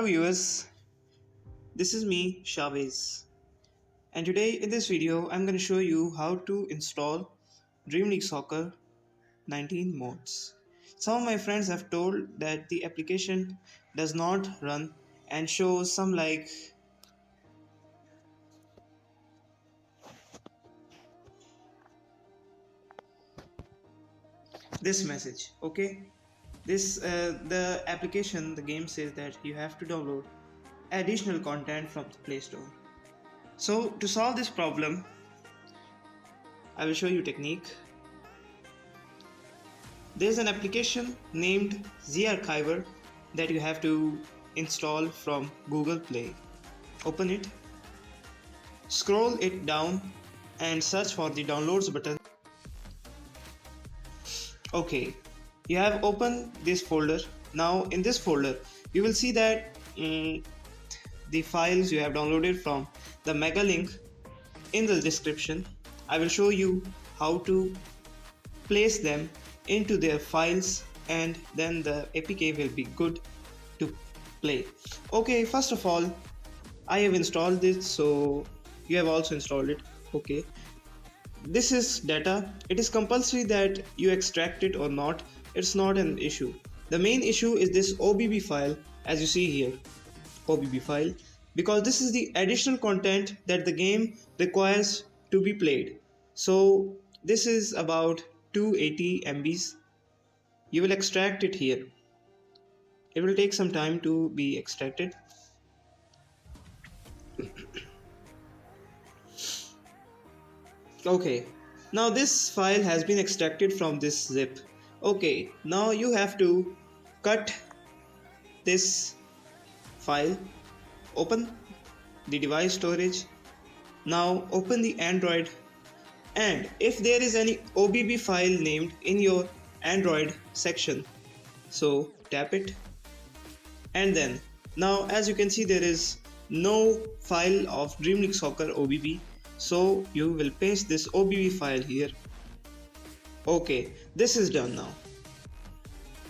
Hello viewers, this is me Chavez, and today in this video I'm going to show you how to install Dream League Soccer 19 mods. Some of my friends have told that the application does not run and shows some like this message. Okay, the application, the game says that you have to download additional content from the Play Store. So to solve this problem, I will show you technique. There's an application named Z-Archiver that you have to install from Google Play. Open it, scroll it down and search for the downloads button. Okay, you have opened this folder. Now in this folder you will see that the files you have downloaded from the mega link in the description. I will show you how to place them into their files and then the APK will be good to play. Okay, first of all I have installed this, so you have also installed it. Okay, this is data. It is compulsory that you extract it or not. It's not an issue. The main issue is this OBB file, as you see here, OBB file, because this is the additional content that the game requires to be played. So this is about 280 MBs. You will extract it here. It will take some time to be extracted. Okay, now this file has been extracted from this zip. Okay, now you have to cut this file, open the device storage. Now open the Android, and if there is any OBB file named in your Android section, so tap it, and then now as you can see there is no file of Dream League Soccer OBB, so you will paste this OBB file here. Okay, this is done now.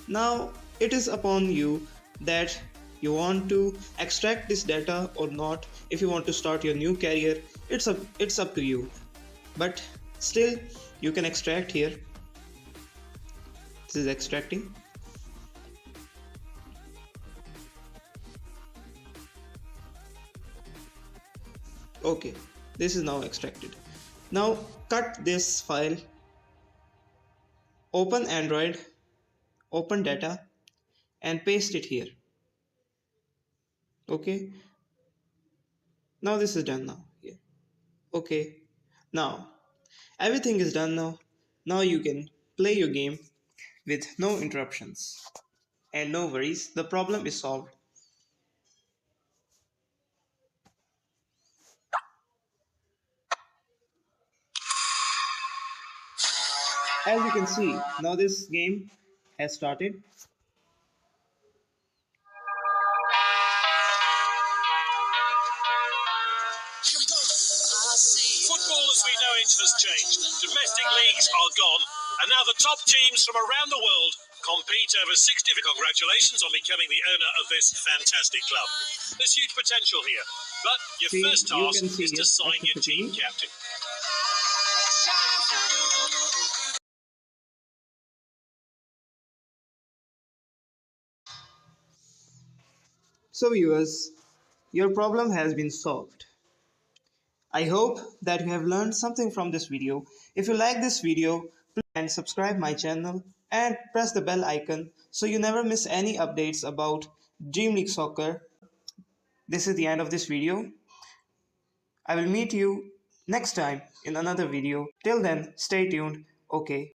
Now it is upon you that you want to extract this data or not. If you want to start your new career, it's up to you, but still you can extract here. This is extracting. Okay, this is now extracted. Now cut this file, open Android, open data and paste it here. Okay, now this is done now here. Okay, now everything is done now. Now you can play your game with no interruptions and no worries. The problem is solved. As you can see, now this game has started. Football as we know it has changed. Domestic leagues are gone, and now the top teams from around the world compete over 60. Congratulations on becoming the owner of this fantastic club. There's huge potential here, but your first task is to sign your team captain. So viewers, your problem has been solved. I hope that you have learned something from this video. If you like this video, please subscribe my channel and press the bell icon so you never miss any updates about Dream League Soccer. This is the end of this video. I will meet you next time in another video. Till then, stay tuned. Okay.